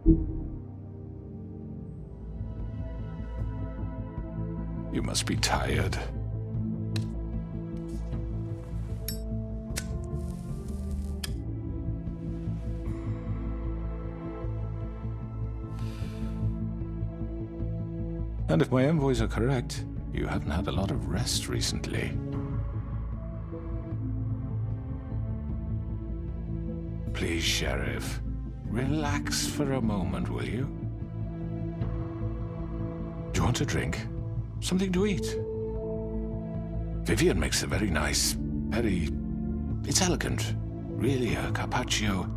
You must be tired. And if my envoys are correct, you haven't had a lot of rest recently. Please, Sheriff, relax for a moment, will you? Do you want a drink? Something to eat? Vivian makes a very nice, it's elegant. Really a carpaccio.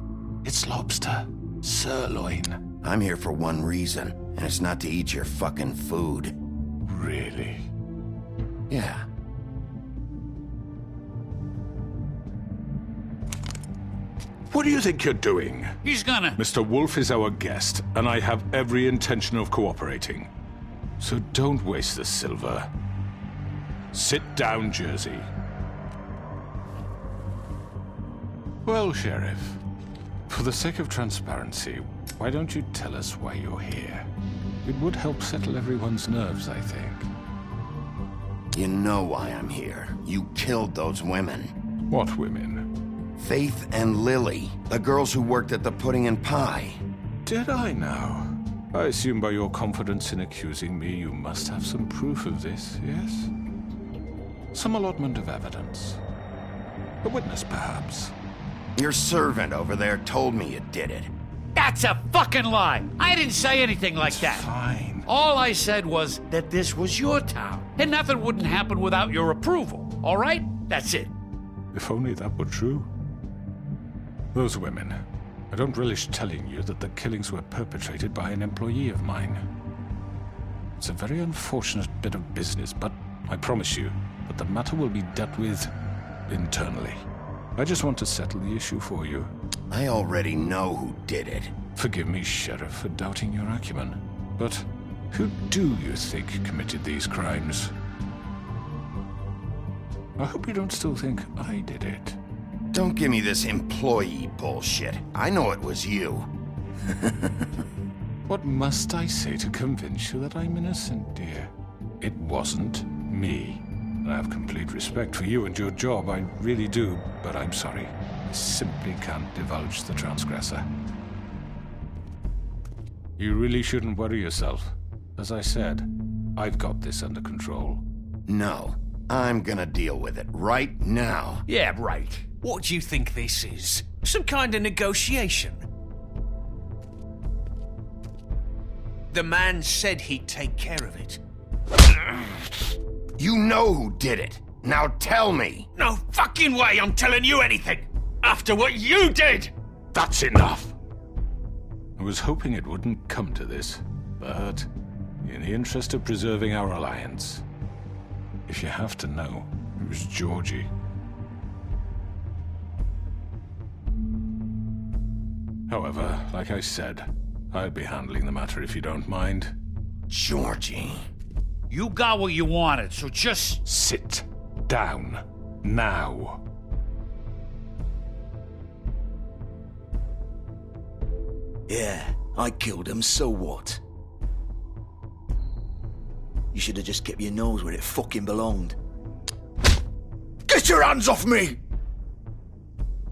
It's lobster, sirloin. I'm here for one reason, and it's not to eat your fucking food. Really? Yeah. What do you think you're doing? He's gonna... Mr. Wolf is our guest, and I have every intention of cooperating. So don't waste the silver. Sit down, Jersey. Well, Sheriff, for the sake of transparency, why don't you tell us why you're here? It would help settle everyone's nerves, I think. You know why I'm here. You killed those women. What women? Faith and Lily, the girls who worked at the Pudding and Pie. Did I now? I assume by your confidence in accusing me, you must have some proof of this, yes? Some allotment of evidence. A witness, perhaps. Your servant over there told me you did it. That's a fucking lie! I didn't say anything like that. Fine. All I said was that this was your town, and nothing wouldn't happen without your approval, all right? That's it. If only that were true. Those women. I don't relish telling you that the killings were perpetrated by an employee of mine. It's a very unfortunate bit of business, but I promise you that the matter will be dealt with internally. I just want to settle the issue for you. I already know who did it. Forgive me, Sheriff, for doubting your acumen, but who do you think committed these crimes? I hope you don't still think I did it. Don't give me this employee bullshit. I know it was you. What must I say to convince you that I'm innocent, dear? It wasn't me. I have complete respect for you and your job, I really do, but I'm sorry. I simply can't divulge the transgressor. You really shouldn't worry yourself. As I said, I've got this under control. No, I'm gonna deal with it right now. Yeah, right. What do you think this is? Some kind of negotiation? The man said he'd take care of it. You know who did it. Now tell me. No fucking way I'm telling you anything! After what you did! That's enough! I was hoping it wouldn't come to this, but in the interest of preserving our alliance, if you have to know, it was Georgie. However, like I said, I'd be handling the matter if you don't mind. Georgie. You got what you wanted, so just... Sit down. Now. Yeah, I killed him, so what? You should have just kept your nose where it fucking belonged. Get your hands off me!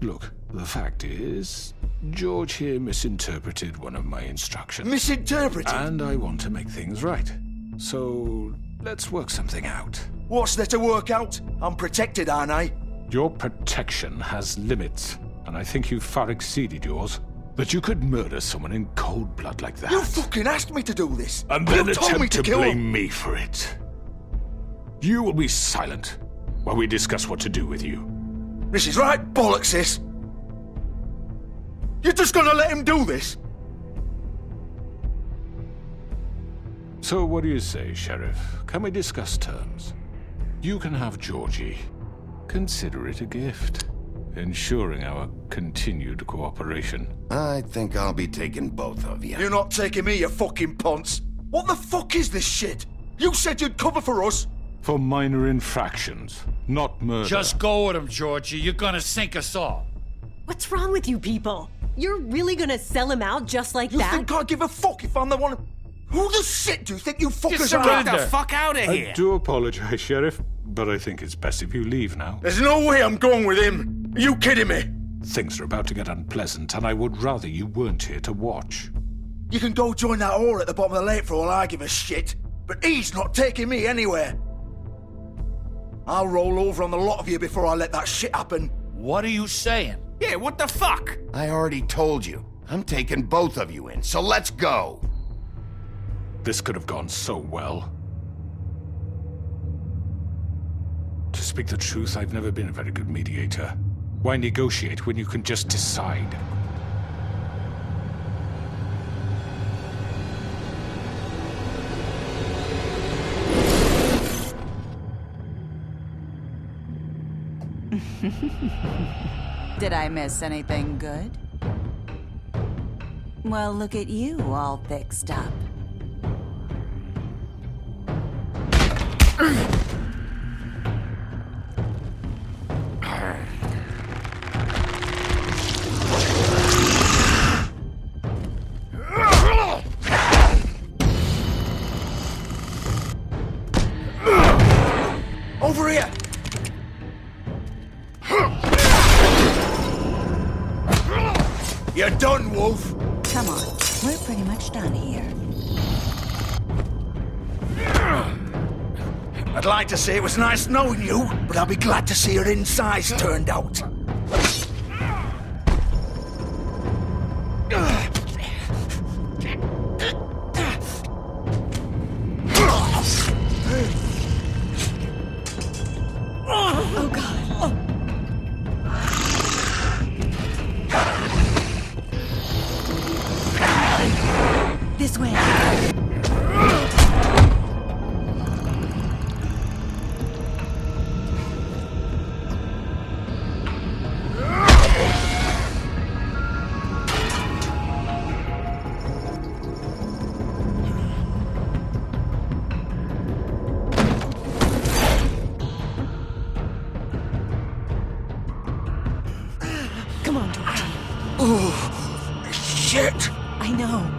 Look, the fact is, George here misinterpreted one of my instructions. Misinterpreted? And I want to make things right. So, let's work something out. What's there to work out? I'm protected, aren't I? Your protection has limits, and I think you've far exceeded yours. That you could murder someone in cold blood like that. You fucking asked me to do this! And then you told me attempt to kill blame him. me for it. You will be silent while we discuss what to do with you. This is right bollocks, this! You're just gonna let him do this? So what do you say, Sheriff? Can we discuss terms? You can have Georgie. Consider it a gift, ensuring our continued cooperation. I think I'll be taking both of you. You're not taking me, you fucking ponce! What the fuck is this shit? You said you'd cover for us! For minor infractions, not murder. Just go with him, Georgie. You're gonna sink us all. What's wrong with you people? You're really gonna sell him out just like You that? think I give a fuck if I'm the one? Who the shit do you think you fuckers are? surrender. Get the fuck out of I here! do apologize, Sheriff, but I think it's best if you leave now. There's no way I'm going with him. Are you kidding me? Things are about to get unpleasant, and I would rather you weren't here to watch. You can go join that whore at the bottom of the lake for all I give a shit. But he's not taking me anywhere. I'll roll over on the lot of you before I let that shit happen. What are you saying? Yeah, what the fuck? I already told you. I'm taking both of you in, so let's go. This could have gone so well. To speak the truth, I've never been a very good mediator. Why negotiate when you can just decide? Did I miss anything good? Well, look at you, all fixed up. Over here! You're done, Wolf! Come on, we're pretty much done here. I'd like to say it was nice knowing you, but I'll be glad to see your insides turned out. Oh god. This way. Come on, Georgie. Shit! I know.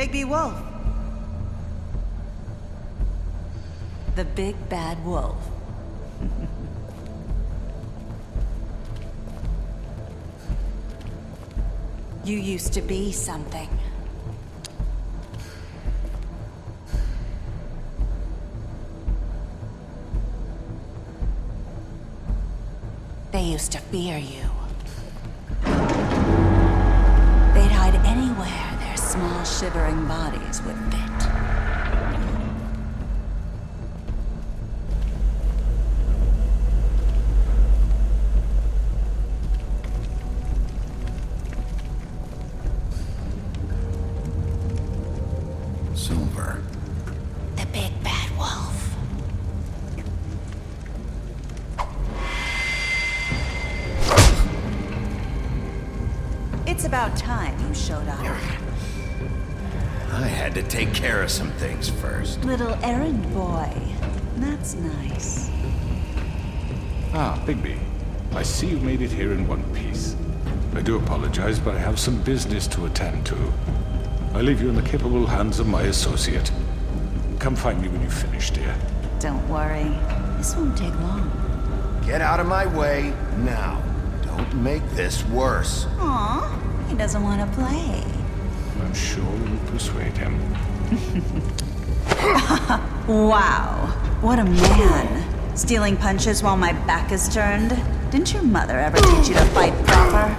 Bigby Wolf. The big bad wolf. You used to be something. They used to fear you. They'd hide anywhere their small shivering bodies would fit. Silver. The big bad wolf. It's about time you showed up. I had to take care of some things first. Little errand boy. That's nice. Ah, Bigby. I see you made it here in one piece. I do apologize, but I have some business to attend to. I leave you in the capable hands of my associate. Come find me when you finish, dear. Don't worry. This won't take long. Get out of my way now. Don't make this worse. Aw, he doesn't want to play. I'm sure you'll persuade him. Wow, what a man. Stealing punches while my back is turned? Didn't your mother ever teach you to fight proper?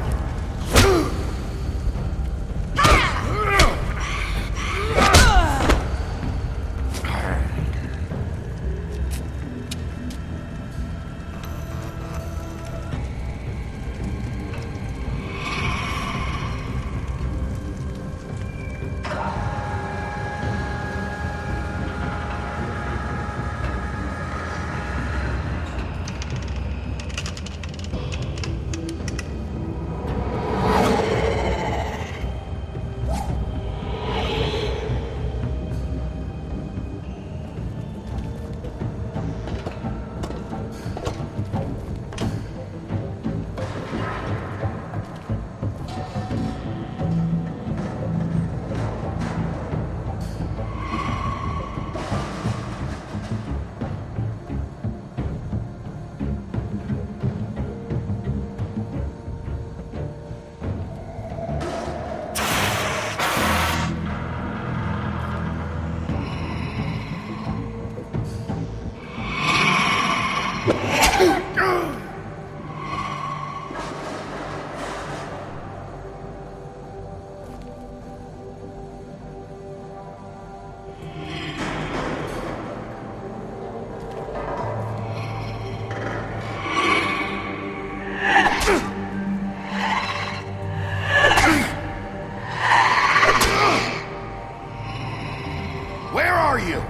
Where are you?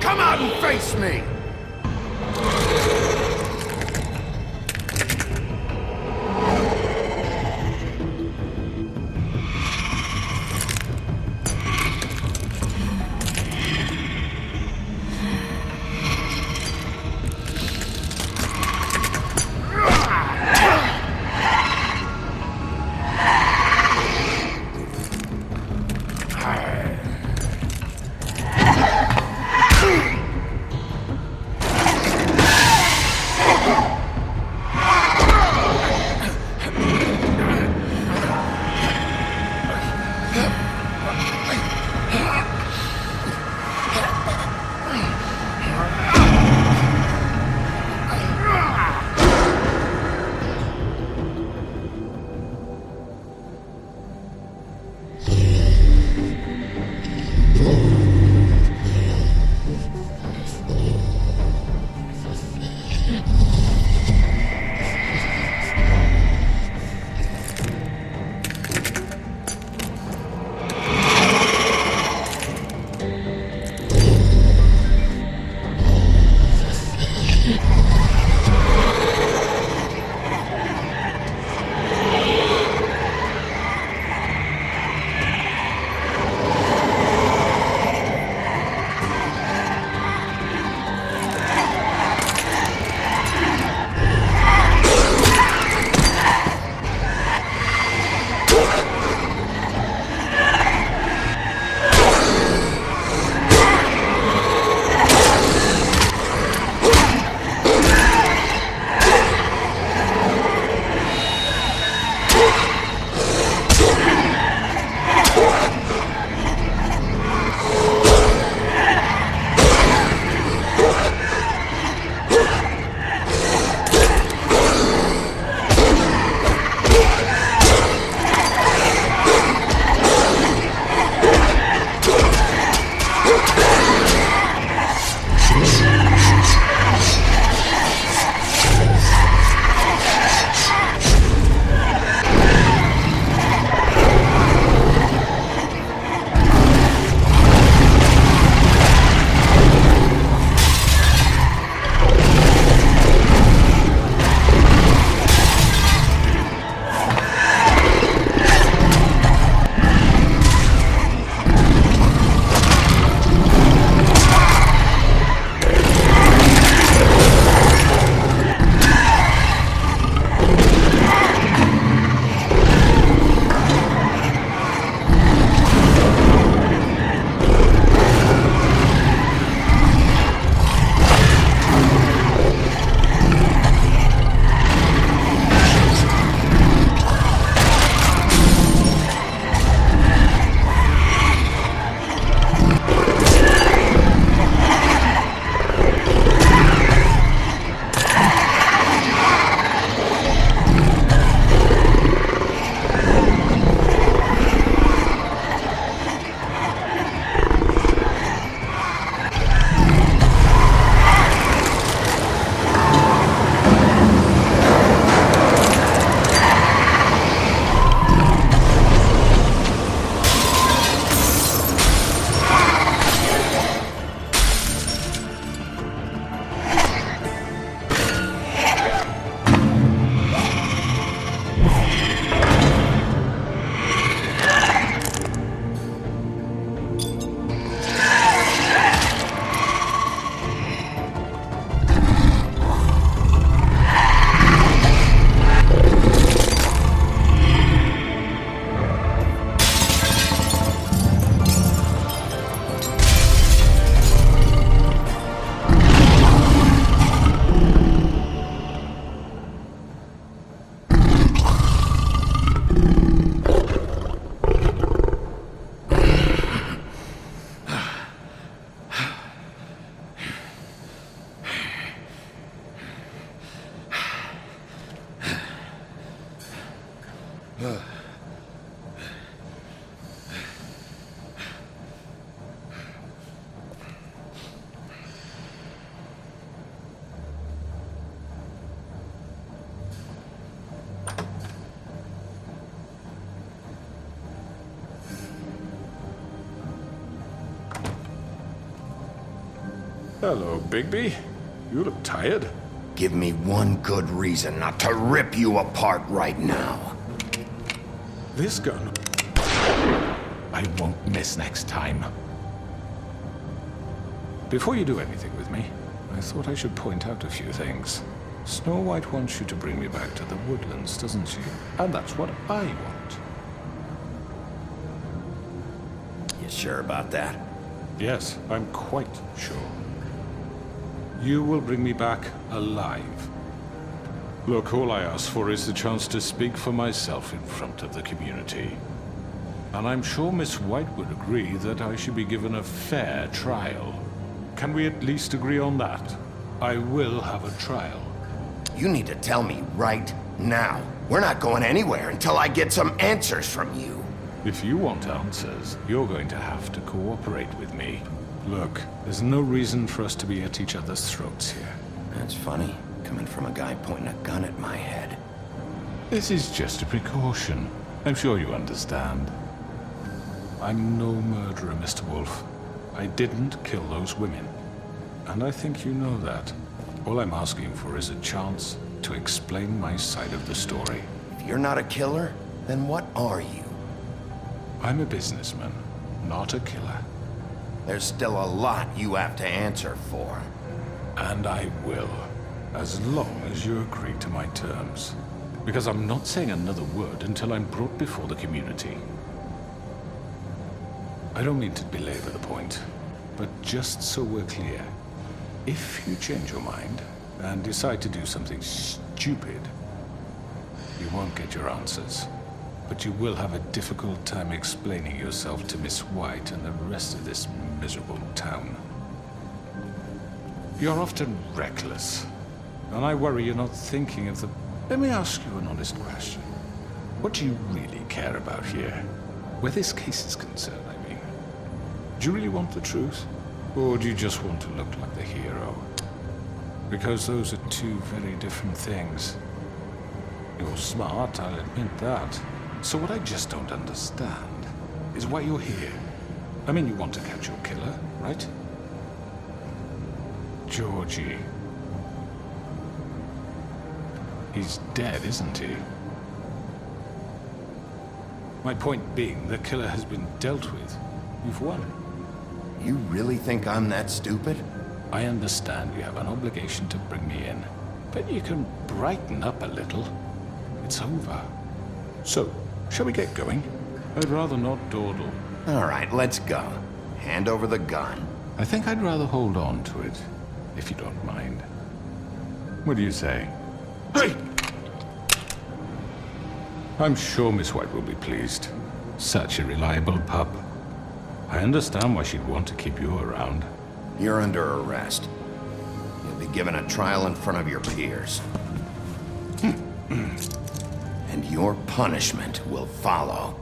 Come out and face me! Hello, Bigby. You look tired. Give me one good reason not to rip you apart right now. This gun... I won't miss next time. Before you do anything with me, I thought I should point out a few things. Snow White wants you to bring me back to the woodlands, doesn't she? And that's what I want. You sure about that? Yes, I'm quite sure. You will bring me back alive. Look, all I ask for is the chance to speak for myself in front of the community. And I'm sure Miss White would agree that I should be given a fair trial. Can we at least agree on that? I will have a trial. You need to tell me right now. We're not going anywhere until I get some answers from you. If you want answers, you're going to have to cooperate with me. Look, there's no reason for us to be at each other's throats here. That's funny, coming from a guy pointing a gun at my head. This is just a precaution. I'm sure you understand. I'm no murderer, Mr. Wolf. I didn't kill those women. And I think you know that. All I'm asking for is a chance to explain my side of the story. If you're not a killer, then what are you? I'm a businessman, not a killer. There's still a lot you have to answer for. And I will, as long as you agree to my terms. Because I'm not saying another word until I'm brought before the community. I don't mean to belabor the point, but just so we're clear, if you change your mind and decide to do something stupid, you won't get your answers. But you will have a difficult time explaining yourself to Miss White and the rest of this miserable town. You're often reckless, and I worry you're not thinking of the... Let me ask you an honest question. What do you really care about here? Where this case is concerned, I mean. Do you really want the truth? Or do you just want to look like the hero? Because those are two very different things. You're smart, I'll admit that. So what I just don't understand is why you're here. I mean, you want to catch your killer, right? Georgie. He's dead, isn't he? My point being, the killer has been dealt with. You've won. You really think I'm that stupid? I understand you have an obligation to bring me in, but you can brighten up a little. It's over. So, shall we get going? I'd rather not dawdle. All right, let's go. Hand over the gun. I think I'd rather hold on to it, if you don't mind. What do you say? Hey! I'm sure Miss White will be pleased. Such a reliable pup. I understand why she'd want to keep you around. You're under arrest. You'll be given a trial in front of your peers. And your punishment will follow.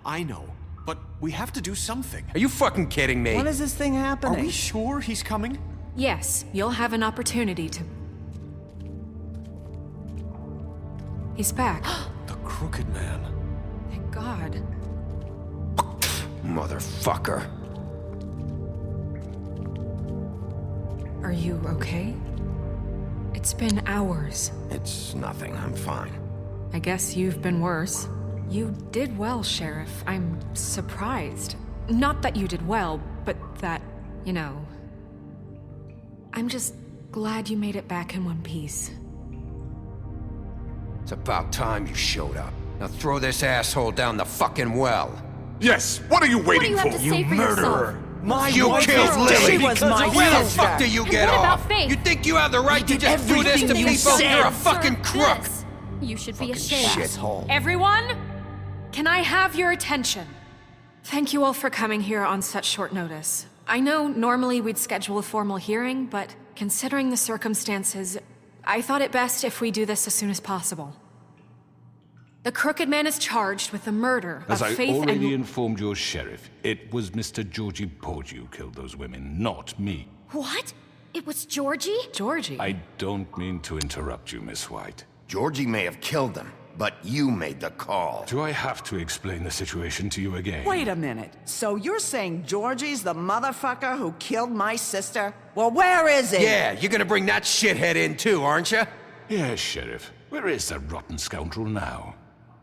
I know. But we have to do something. Are you fucking kidding me? When is this thing happening? Are we sure he's coming? Yes, you'll have an opportunity to... He's back. The Crooked Man. Thank God. Motherfucker. Are you okay? It's been hours. It's nothing, I'm fine. I guess you've been worse. You did well, Sheriff. I'm surprised. Not that you did well, but that, you know... I'm just glad you made it back in one piece. It's about time you showed up. Now throw this asshole down the fucking well. Yes, what are you waiting What do you have to say for murderer! My You wife killed is Lily! She was my Where the sister. fuck do you And get what off? about Faith? You think you have the right to did just do this to everything you people? said. You're a fucking crook! This. You should be Fucking ashamed. shithole. Everyone, can I have your attention? Thank you all for coming here on such short notice. I know normally we'd schedule a formal hearing, but considering the circumstances, I thought it best if we do this as soon as possible. The Crooked Man is charged with the murder As of I Faith already and... informed your sheriff, it was Mr. Georgie Porgy who killed those women, not me. What? It was Georgie? Georgie? I don't mean to interrupt you, Miss White. Georgie may have killed them, but you made the call. Do I have to explain the situation to you again? Wait a minute. So you're saying Georgie's the motherfucker who killed my sister? Well, where is he? Yeah, you're gonna bring that shithead in too, aren't you? Yes, Sheriff. Where is that rotten scoundrel now?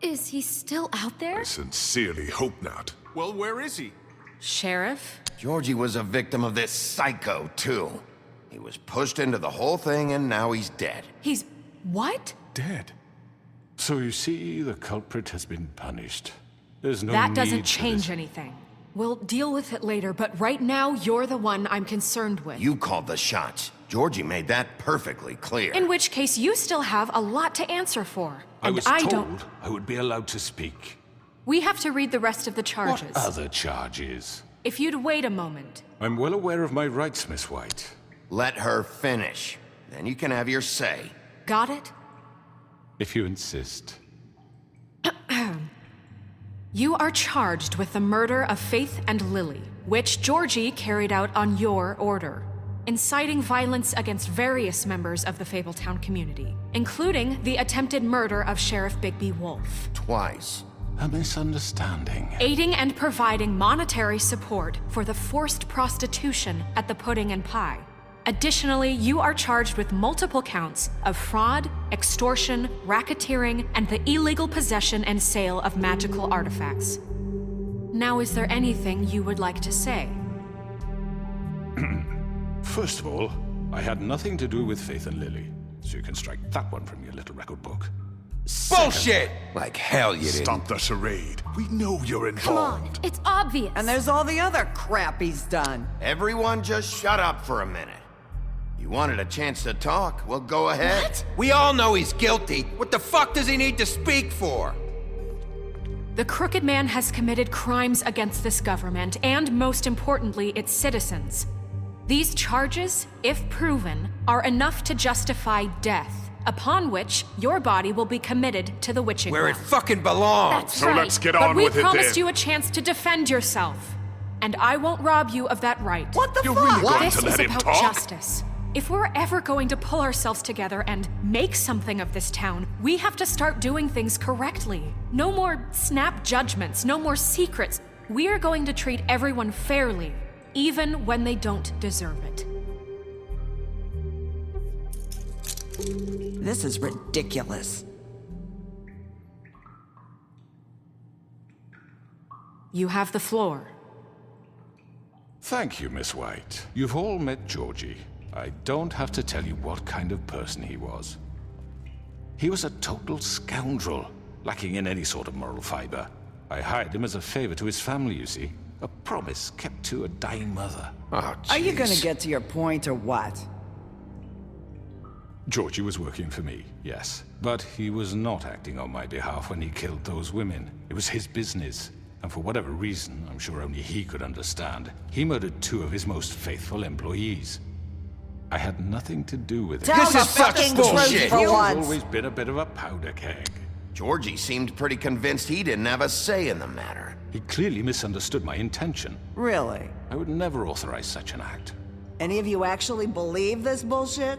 Is he still out there? I sincerely hope not. Well, where is he? Sheriff? Georgie was a victim of this psycho, too. He was pushed into the whole thing, and now he's dead. He's... what? Dead. So you see, the culprit has been punished. There's no That need doesn't for change this. anything. We'll deal with it later, but right now, you're the one I'm concerned with. You called the shots. Georgie made that perfectly clear. In which case, you still have a lot to answer for. I And was I told don't... I would be allowed to speak. We have to read the rest of the charges. What other charges? If you'd wait a moment. I'm well aware of my rights, Miss White. Let her finish. Then you can have your say. Got it? If you insist. You are charged with the murder of Faith and Lily, which Georgie carried out on your order, inciting violence against various members of the Fabletown community, including the attempted murder of Sheriff Bigby Wolf. Twice. A misunderstanding. Aiding and providing monetary support for the forced prostitution at the Pudding and Pie. Additionally, you are charged with multiple counts of fraud, extortion, racketeering, and the illegal possession and sale of magical artifacts. Now, is there anything you would like to say? First of all, I had nothing to do with Faith and Lily, so you can strike that one from your little record book. Bullshit! Like hell you didn't. Stop the charade. We know you're Come on, involved. it's obvious. And there's all the other crap he's done. Everyone just shut up for a minute. You wanted a chance to talk? Well, go ahead. What? We all know he's guilty. What the fuck does he need to speak for? The Crooked Man has committed crimes against this government and, most importantly, its citizens. These charges, if proven, are enough to justify death, upon which your body will be committed to the witching Where it well. fucking belongs. That's So right. let's get but on with it we promised then. you a chance to defend yourself, and I won't rob you of that right. What the You're fuck? really going This to is let him about talk? justice. If we're ever going to pull ourselves together and make something of this town, we have to start doing things correctly. No more snap judgments, no more secrets. We are going to treat everyone fairly, even when they don't deserve it. This is ridiculous. You have the floor. Thank you, Miss White. You've all met Georgie. I don't have to tell you what kind of person he was. He was a total scoundrel, lacking in any sort of moral fiber. I hired him as a favor to his family, you see. A promise kept to a dying mother. Oh, Are you gonna jeez. get to your point or what? Georgie was working for me, yes. But he was not acting on my behalf when he killed those women. It was his business. And for whatever reason, I'm sure only he could understand, he murdered 2 of his most faithful employees. I had nothing to do with it. Tell This the is such fucking bullshit. truth for He's once. always been a bit of a powder keg. Georgie seemed pretty convinced he didn't have a say in the matter. He clearly misunderstood my intention. Really? I would never authorize such an act. Any of you actually believe this bullshit?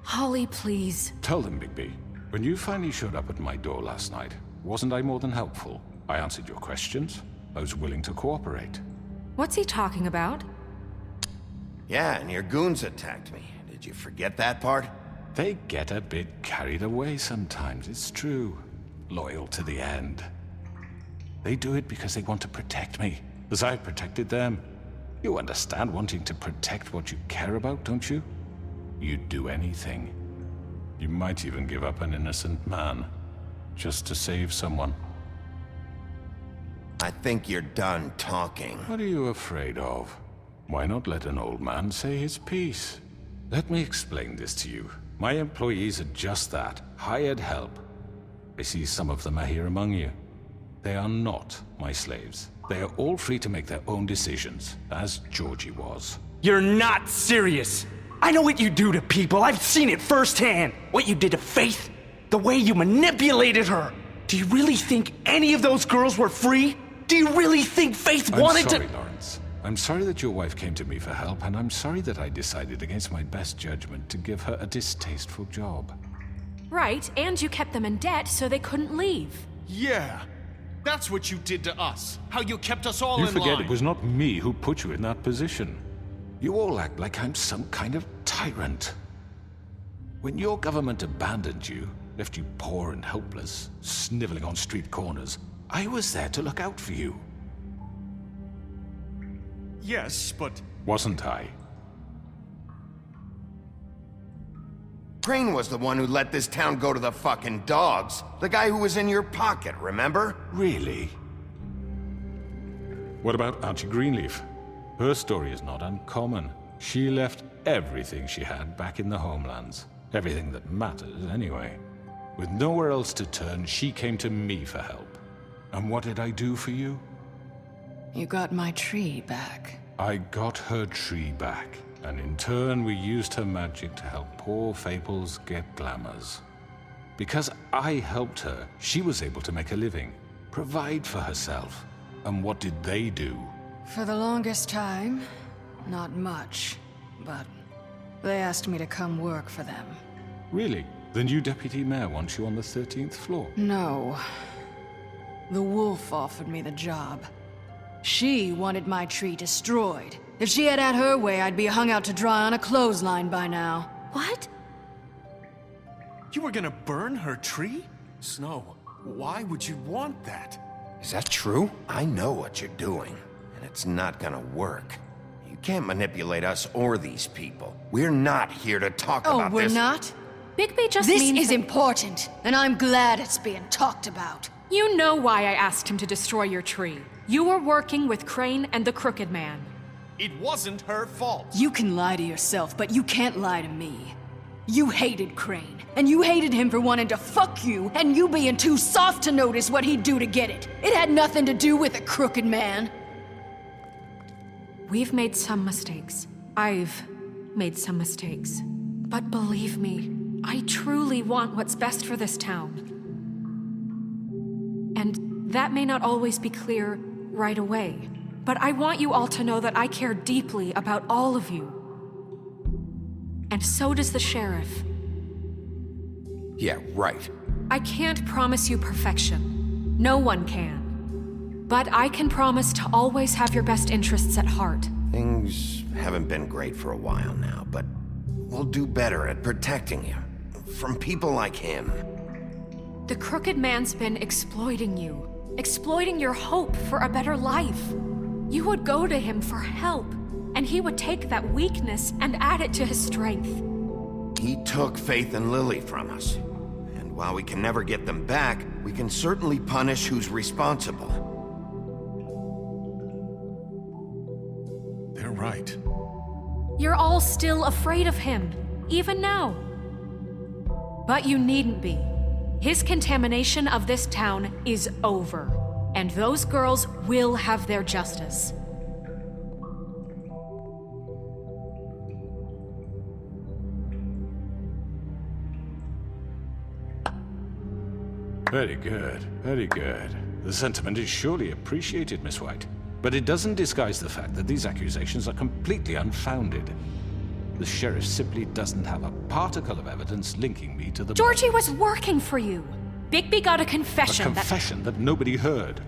Holly, please. Tell them, Bigby, when you finally showed up at my door last night, wasn't I more than helpful? I answered your questions. I was willing to cooperate. What's he talking about? Yeah, and your goons attacked me. Did you forget that part? They get a bit carried away sometimes, it's true. Loyal to the end. They do it because they want to protect me, as I've protected them. You understand wanting to protect what you care about, don't you? You'd do anything. You might even give up an innocent man, just to save someone. I think you're done talking. What are you afraid of? Why not let an old man say his piece? Let me explain this to you. My employees are just that, hired help. I see some of them are here among you. They are not my slaves. They are all free to make their own decisions, as Georgie was. You're not serious. I know what you do to people. I've seen it firsthand. What you did to Faith. The way you manipulated her. Do you really think any of those girls were free? Do you really think Faith I'm wanted sorry, to... Lawrence. I'm sorry that your wife came to me for help, and I'm sorry that I decided against my best judgment to give her a distasteful job. Right, and you kept them in debt so they couldn't leave. Yeah, that's what you did to us. How you kept us all in line. You forget it was not me who put you in that position. You all act like I'm some kind of tyrant. When your government abandoned you, left you poor and helpless, sniveling on street corners, I was there to look out for you. Yes, but... Wasn't I? Crane was the one who let this town go to the fucking dogs. The guy who was in your pocket, remember? Really? What about Auntie Greenleaf? Her story is not uncommon. She left everything she had back in the homelands. Everything that matters, anyway. With nowhere else to turn, she came to me for help. And what did I do for you? You got my tree back. I got her tree back, and in turn we used her magic to help poor Faples get glamours. Because I helped her, she was able to make a living, provide for herself. And what did they do? For the longest time, not much, but they asked me to come work for them. Really? The new deputy mayor wants you on the 13th floor? No. The wolf offered me the job. She wanted my tree destroyed. If she had her way, I'd be hung out to dry on a clothesline by now. What? You were gonna burn her tree? Snow, why would you want that? Is that true? I know what you're doing, and it's not gonna work. You can't manipulate us or these people. We're not here to talk about this. Oh, we're not? Bigby just This means is that- important, and I'm glad it's being talked about. You know why I asked him to destroy your tree. You were working with Crane and the Crooked Man. It wasn't her fault. You can lie to yourself, but you can't lie to me. You hated Crane, and you hated him for wanting to fuck you, and you being too soft to notice what he'd do to get it. It had nothing to do with the Crooked Man. We've made some mistakes. I've made some mistakes. But believe me, I truly want what's best for this town. And that may not always be clear right away, but I want you all to know that I care deeply about all of you. And so does the sheriff. Yeah, right. I can't promise you perfection. No one can. But I can promise to always have your best interests at heart. Things haven't been great for a while now, but we'll do better at protecting you. From people like him. The Crooked Man's been exploiting you. Exploiting your hope for a better life. You would go to him for help, and he would take that weakness and add it to his strength. He took Faith and Lily from us. And while we can never get them back, we can certainly punish who's responsible. They're right. You're all still afraid of him, even now. But you needn't be. His contamination of this town is over, and those girls will have their justice. Very good, very good. The sentiment is surely appreciated, Miss White. But it doesn't disguise the fact that these accusations are completely unfounded. The sheriff simply doesn't have a particle of evidence linking me to the... Georgie was working for you. Bigby got a confession A confession that nobody heard.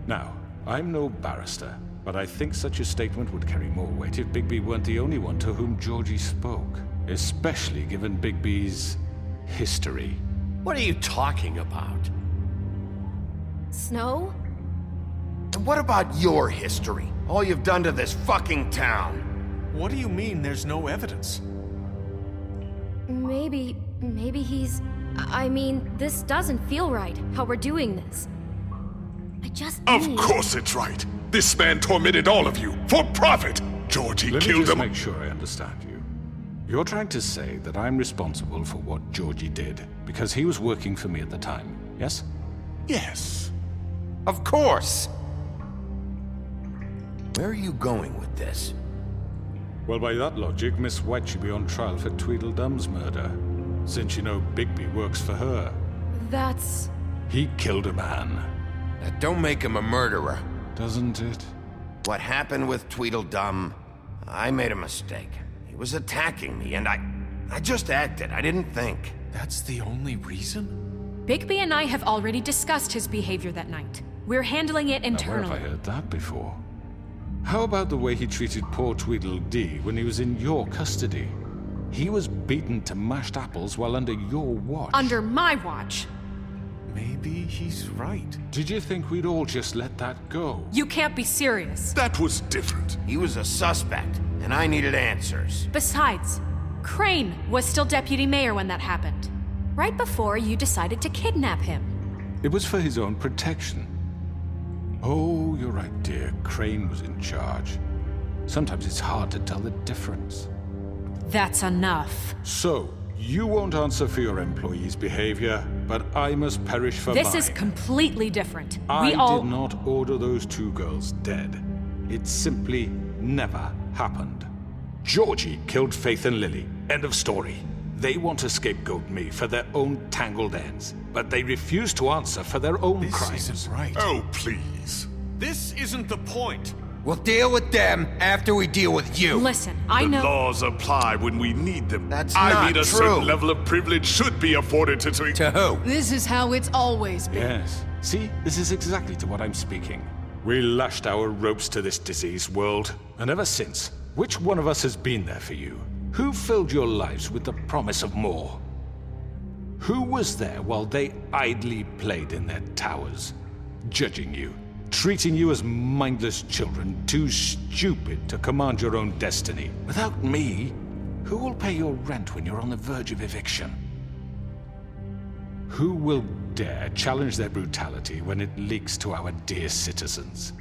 Now, I'm no barrister, but I think such a statement would carry more weight if Bigby weren't the only one to whom Georgie spoke. Especially given Bigby's history. What are you talking about? Snow? And what about your history? All you've done to this fucking town? What do you mean there's no evidence? Maybe he's... I mean, this doesn't feel right, how we're doing this. I just Of need... course it's right. This man tormented all of you, for profit. Georgie Let me killed just him. make sure I understand you. You're trying to say that I'm responsible for what Georgie did, because he was working for me at the time, yes? Yes. Of course! Where are you going with this? Well, by that logic, Miss White should be on trial for Tweedledum's murder, since you know Bigby works for her. That's... He killed a man. That don't make him a murderer. Doesn't it? what happened with Tweedledum, I made a mistake. He was attacking me, and I just acted. I didn't think. That's the only reason? Bigby and I have already discussed his behavior that night. We're handling it Now, where internally. have I heard that before? How about the way he treated poor Tweedledee when he was in your custody? He was beaten to mashed apples while under your watch. Under my watch. Maybe he's right. Did you think we'd all just let that go? You can't be serious. That was different. He was a suspect, and I needed answers. Besides, Crane was still deputy mayor when that happened. Right before you decided to kidnap him. It was for his own protection. Oh, you're right, dear. Crane was in charge. Sometimes it's hard to tell the difference. That's enough. So, you won't answer for your employees' behavior, but I must perish for mine. This is completely different. I did not order those two girls dead. It simply never happened. Georgie killed Faith and Lily. End of story. They want to scapegoat me for their own tangled ends, but they refuse to answer for their own crimes. This isn't right. Oh, please. This isn't the point. We'll deal with them after we deal with you. Listen, I The know. laws apply when we need them. That's I not mean, a true. certain level of privilege should be afforded to... To who? This is how it's always been. Yes. See, this is exactly to what I'm speaking. We lashed our ropes to this diseased world, and ever since, which one of us has been there for you? Who filled your lives with the promise of more? Who was there while they idly played in their towers, judging you, treating you as mindless children, too stupid to command your own destiny? Without me, who will pay your rent when you're on the verge of eviction? Who will dare challenge their brutality when it leaks to our dear citizens?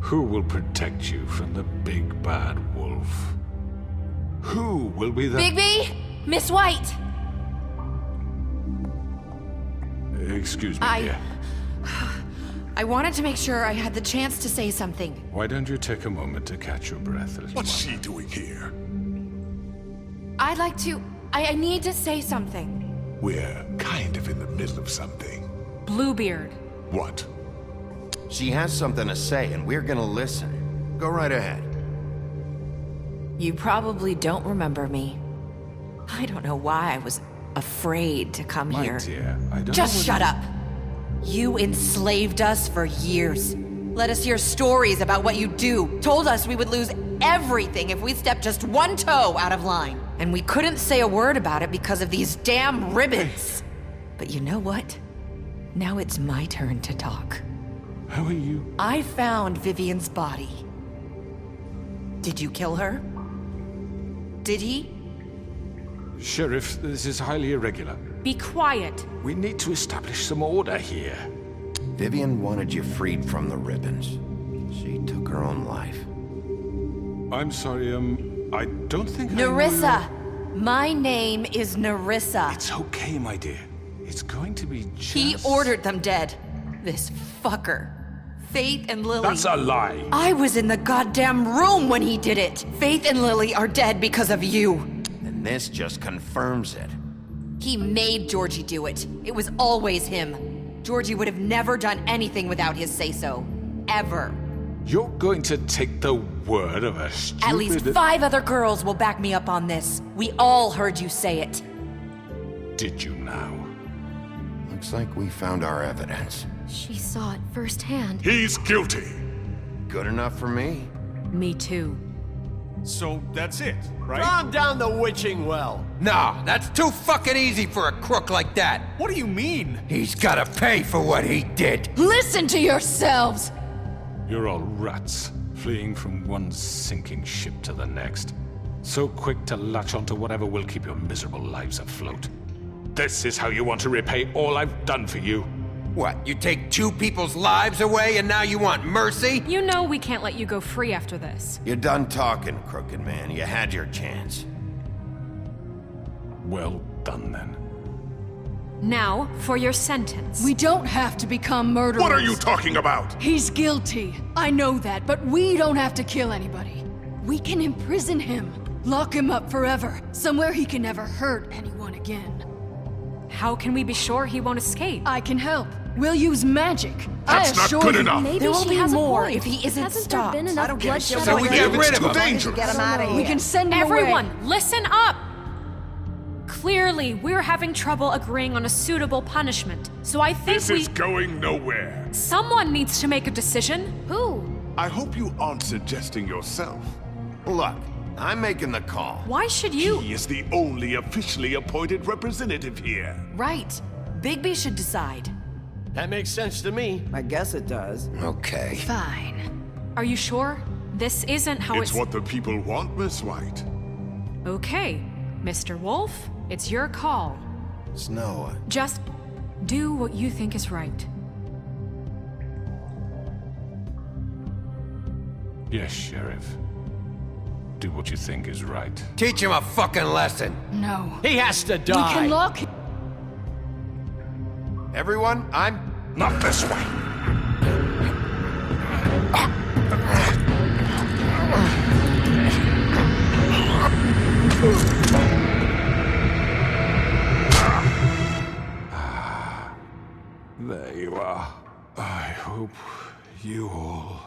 Who will protect you from the big bad wolf? Who will be the— Bigby! Miss White! Excuse me, dear. I wanted to make sure I had the chance to say something. Why don't you take a moment to catch your breath, little What's one? she doing here? I'd like to... I need to say something. We're kind of in the middle of something. Bluebeard. What? She has something to say, and we're gonna listen. Go right ahead. You probably don't remember me. I don't know why I was afraid to come My here. dear, I don't Just know shut up. You enslaved us for years. Let us hear stories about what you do. Told us we would lose everything if we stepped just one toe out of line. And we couldn't say a word about it because of these damn ribbons. But you know what? Now it's my turn to talk. How are you? I found Vivian's body. Did you kill her? Did he? Sheriff, this is highly irregular. Be quiet. We need to establish some order here. Vivian wanted you freed from the ribbons. She took her own life. I'm sorry, I don't think Nerissa! My name is Nerissa. It's okay, my dear. It's going to be just... He ordered them dead. This fucker. Faith and Lily. That's a lie. I was in the goddamn room when he did it. Faith and Lily are dead because of you. And this just confirms it. He made Georgie do it. It was always him. Georgie would have never done anything without his say-so. Ever. You're going to take the word of a stupid... At least 5 other girls will back me up on this. We all heard you say it. Did you now? Looks like we found our evidence. She saw it firsthand. He's guilty. Good enough for me. Me too. So that's it, right? Calm down the witching well. Nah, that's too fucking easy for a crook like that. What do you mean? He's gotta pay for what he did. Listen to yourselves! You're all rats, fleeing from one sinking ship to the next. So quick to latch onto whatever will keep your miserable lives afloat. This is how you want to repay all I've done for you. What, you take 2 people's lives away and now you want mercy? You know we can't let you go free after this. You're done talking, crooked man. You had your chance. Well done, then. Now, for your sentence. We don't have to become murderers. What are you talking about? He's guilty. I know that, but we don't have to kill anybody. We can imprison him. Lock him up forever. Somewhere he can never hurt anyone again. How can we be sure he won't escape? I can help. We'll use magic. That's not good enough. Maybe There will she be has more a point. if he isn't Hasn't stopped. there been enough bloodshed So we already? get rid of him. Dangerous. Get him out of here. We can send him Everyone, away. listen up! Clearly, we're having trouble agreeing on a suitable punishment, so I think This is going nowhere. someone needs to make a decision. Who? I hope you aren't suggesting yourself. Look, I'm making the call. Why should you? He is the only officially appointed representative here. Right. Bigby should decide. That makes sense to me. I guess it does. Okay. Fine. Are you sure? This isn't how It's what the people want, Miss White. Okay, Mr. Wolf, it's your call. Snow, Just do what you think is right. Yes, Sheriff. Do what you think is right. Teach him a fucking lesson. No. He has to We die. can lock. everyone, I'm... Not this way. There you are. I hope you all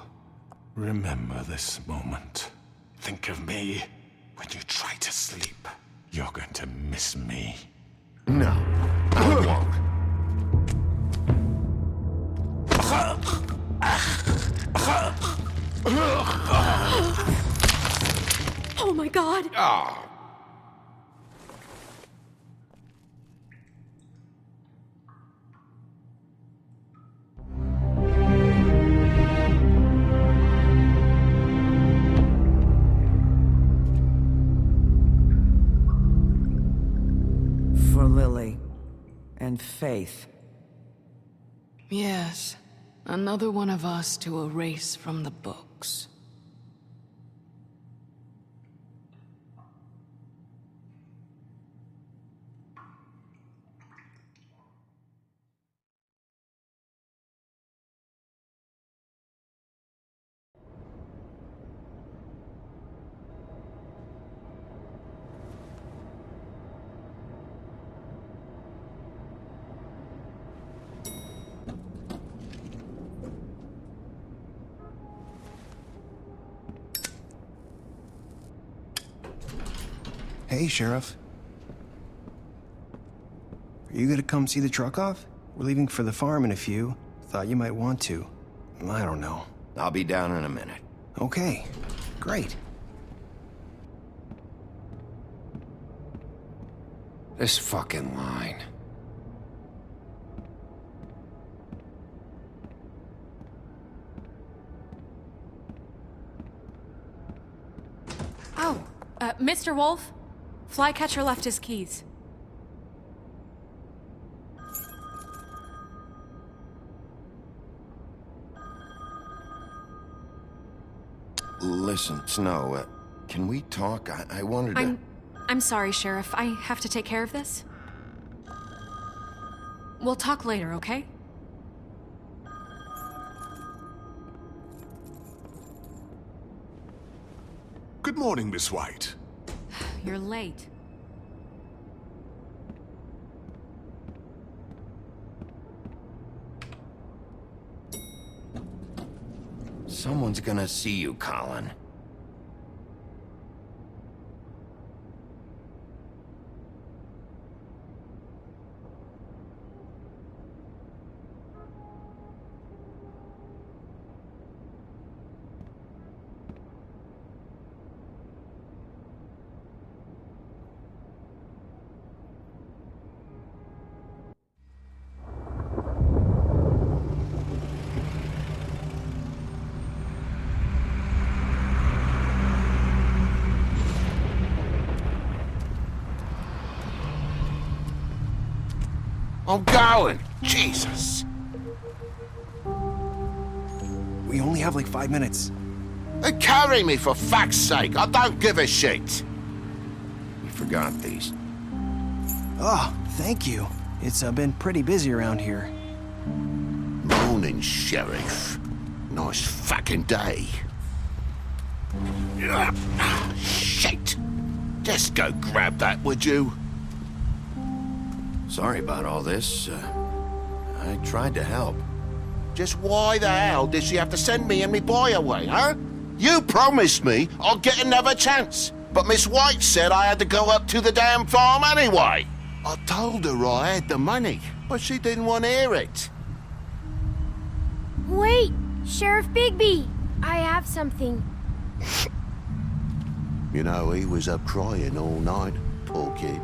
remember this moment. Think of me when you try to sleep. You're going to miss me. No, I won't. Oh my god! For Lily. And Faith. Yes. Another one of us to erase from the books. Hey, Sheriff. Are you gonna come see the truck off? We're leaving for the farm in a few. Thought you might want to. I don't know. I'll be down in a minute. Okay, great. This fucking line. Oh, Mr. Wolf, Flycatcher left his keys. Listen, Snow, can we talk? I wanted to... I'm sorry, Sheriff. I have to take care of this. We'll talk later, okay? Good morning, Miss White. You're late. Someone's gonna see you, Colin. I'm going! Jesus! We only have like 5 minutes. Carry me, for fuck's sake! I don't give a shit! You forgot these. Oh, thank you. It's been pretty busy around here. Morning, Sheriff. Nice fucking day. Shit! Just go grab that, would you? Sorry about all this. I tried to help. Just why the hell did she have to send me and me boy away, huh? You promised me I'll get another chance, but Miss White said I had to go up to the damn farm anyway. I told her I had the money, but she didn't want to hear it. Wait, Sheriff Bigby! I have something. You know, he was up crying all night, poor kid.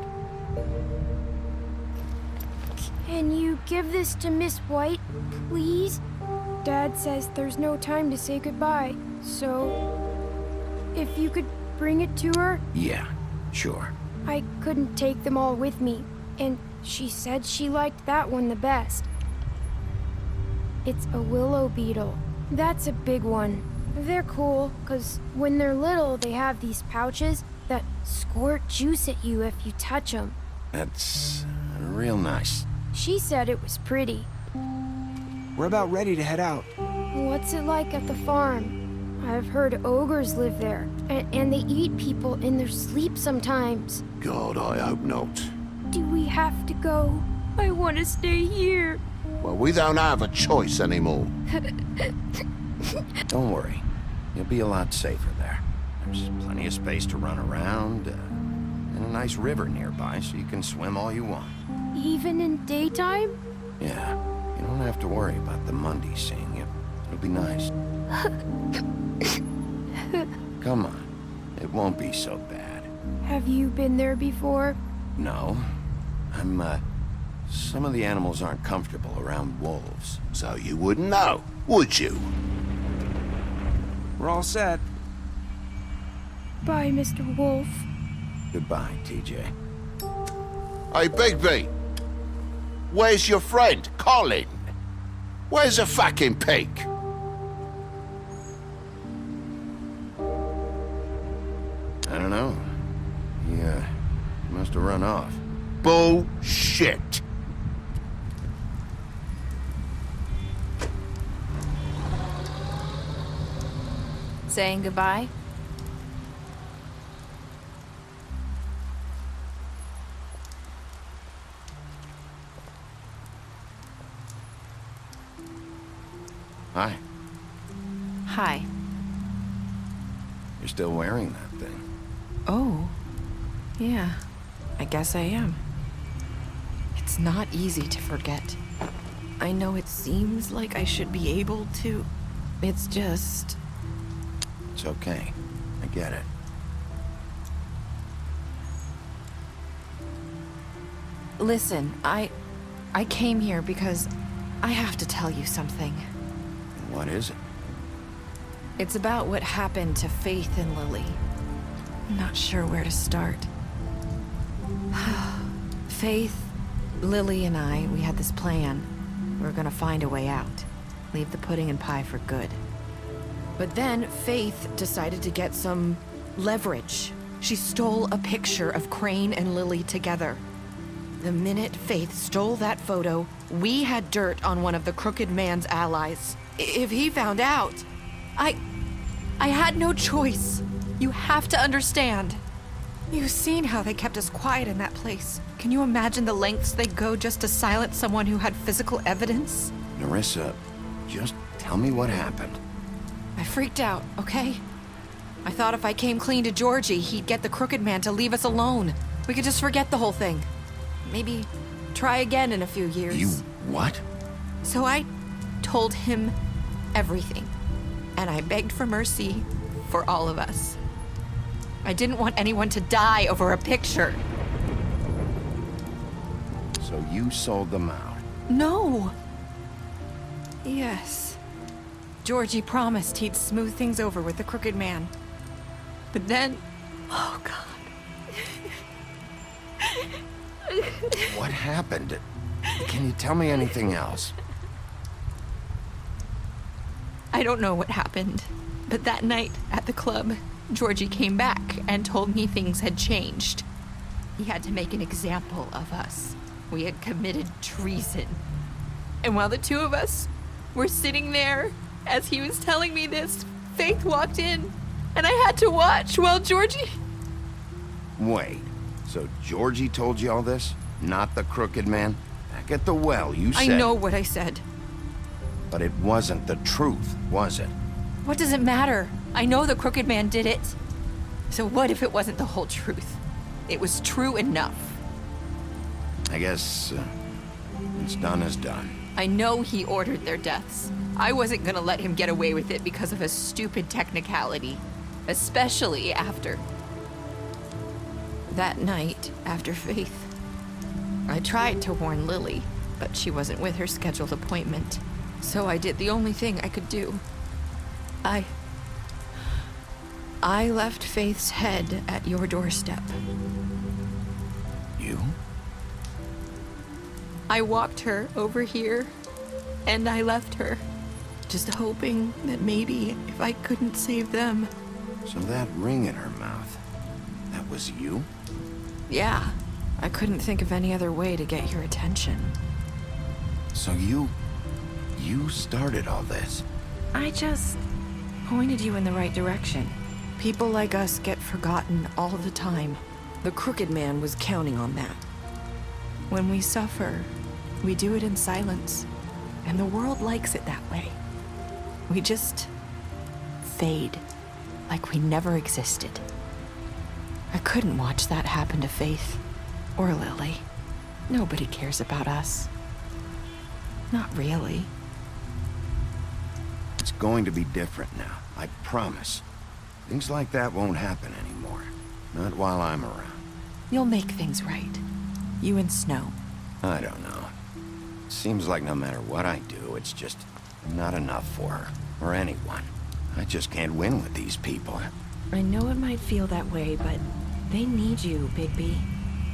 Can you give this to Miss White, please? Dad says there's no time to say goodbye, so if you could bring it to her? Yeah, sure. I couldn't take them all with me, and she said she liked that one the best. It's a willow beetle. That's a big one. They're cool, 'cause when they're little, they have these pouches that squirt juice at you if you touch them. That's real nice. She said it was pretty. We're about ready to head out. What's it like at the farm? I've heard ogres live there, and they eat people in their sleep sometimes. God, I hope not. Do we have to go? I want to stay here. Well, we don't have a choice anymore. Don't worry. You'll be a lot safer there. There's plenty of space to run around, and a nice river nearby so you can swim all you want. Even in daytime? Yeah, you don't have to worry about the Mundy seeing you. It'll be nice. Come on. It won't be so bad. Have you been there before? No. Some of the animals aren't comfortable around wolves. So you wouldn't know, would you? We're all set. Bye, Mr. Wolf. Goodbye, TJ. Hey, Bigby. Where's your friend, Colin? Where's the fucking pig? I don't know. He must have run off. Bullshit. Saying goodbye? Hi. Hi. You're still wearing that thing. Oh. Yeah. I guess I am. It's not easy to forget. I know it seems like I should be able to. It's just... It's okay. I get it. Listen, I came here because I have to tell you something. What is it? It's about what happened to Faith and Lily. I'm not sure where to start. Faith, Lily, and I, we had this plan. We were gonna find a way out. Leave the pudding and pie for good. But then Faith decided to get some leverage. She stole a picture of Crane and Lily together. The minute Faith stole that photo, we had dirt on one of the Crooked Man's allies. If he found out, I had no choice. You have to understand. You've seen how they kept us quiet in that place. Can you imagine the lengths they'd go just to silence someone who had physical evidence? Nerissa, just tell me what happened. I freaked out, okay? I thought if I came clean to Georgie, he'd get the Crooked Man to leave us alone. We could just forget the whole thing. Maybe try again in a few years. You what? So I told him everything. And I begged for mercy for all of us. I didn't want anyone to die over a picture. So you sold them out? No. Yes. Georgie promised he'd smooth things over with the Crooked Man. But then... Oh, God. What happened? Can you tell me anything else? I don't know what happened. But that night at the club, Georgie came back and told me things had changed. He had to make an example of us. We had committed treason. And while the two of us were sitting there, as he was telling me this, Faith walked in, and I had to watch while Georgie... Wait, so Georgie told you all this? Not the Crooked Man? That back at the well, you said... I know what I said. But it wasn't the truth, was it? What does it matter? I know the Crooked Man did it. So what if it wasn't the whole truth? It was true enough. I guess... what's done is done. I know he ordered their deaths. I wasn't gonna let him get away with it because of a stupid technicality. Especially after... that night, after Faith. I tried to warn Lily, but she wasn't with her scheduled appointment. So I did the only thing I could do. I left Faith's head at your doorstep. You? I walked her over here, and I left her. Just hoping that maybe if I couldn't save them... So that ring in her mouth, that was you? Yeah. I couldn't think of any other way to get your attention. So you started all this? I just pointed you in the right direction. People like us get forgotten all the time. The Crooked Man was counting on that. When we suffer, we do it in silence. And the world likes it that way. We just fade, like we never existed. I couldn't watch that happen to Faith or Lily. Nobody cares about us. Not really. It's going to be different now, I promise. Things like that won't happen anymore. Not while I'm around. You'll make things right. You and Snow. I don't know. Seems like no matter what I do, it's just not enough for her, or anyone. I just can't win with these people. I know it might feel that way, but they need you, Bigby.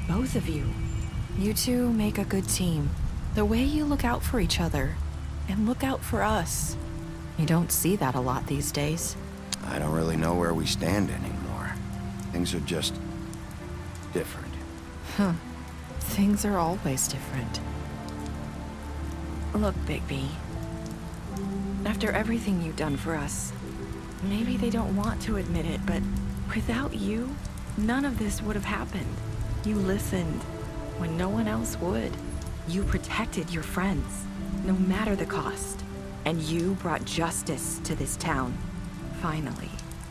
Both of you. You two make a good team. The way you look out for each other, and look out for us. You don't see that a lot these days. I don't really know where we stand anymore. Things are just... different. Huh. Things are always different. Look, Bigby. After everything you've done for us, maybe they don't want to admit it, but without you, none of this would have happened. You listened when no one else would. You protected your friends, no matter the cost. And you brought justice to this town. Finally.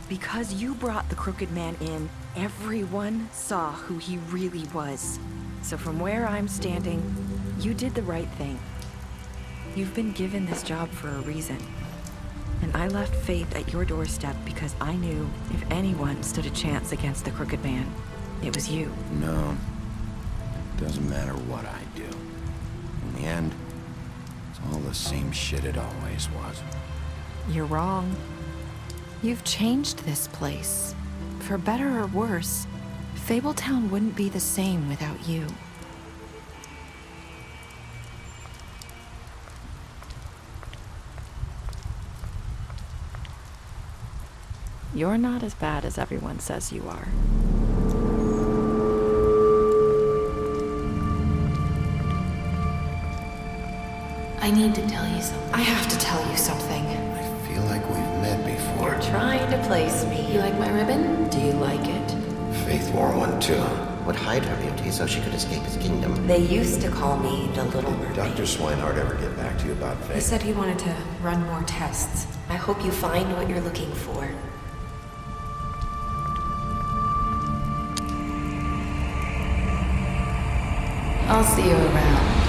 Because you brought the Crooked Man in, everyone saw who he really was. So from where I'm standing, you did the right thing. You've been given this job for a reason. And I left Faith at your doorstep because I knew if anyone stood a chance against the Crooked Man, it was you. No. It doesn't matter what I do. In the end, it's all the same shit it always was. You're wrong. You've changed this place. For better or worse, Fabletown wouldn't be the same without you. You're not as bad as everyone says you are. I need to tell you something. I have to tell you something. I feel like we've met before. You're trying to place me. You like my ribbon? Do you like it? Faith wore one too. Would hide her beauty so she could escape his kingdom. They used to call me the Little Mermaid. Dr. Swinehart ever get back to you about Faith? He said he wanted to run more tests. I hope you find what you're looking for. I'll see you around.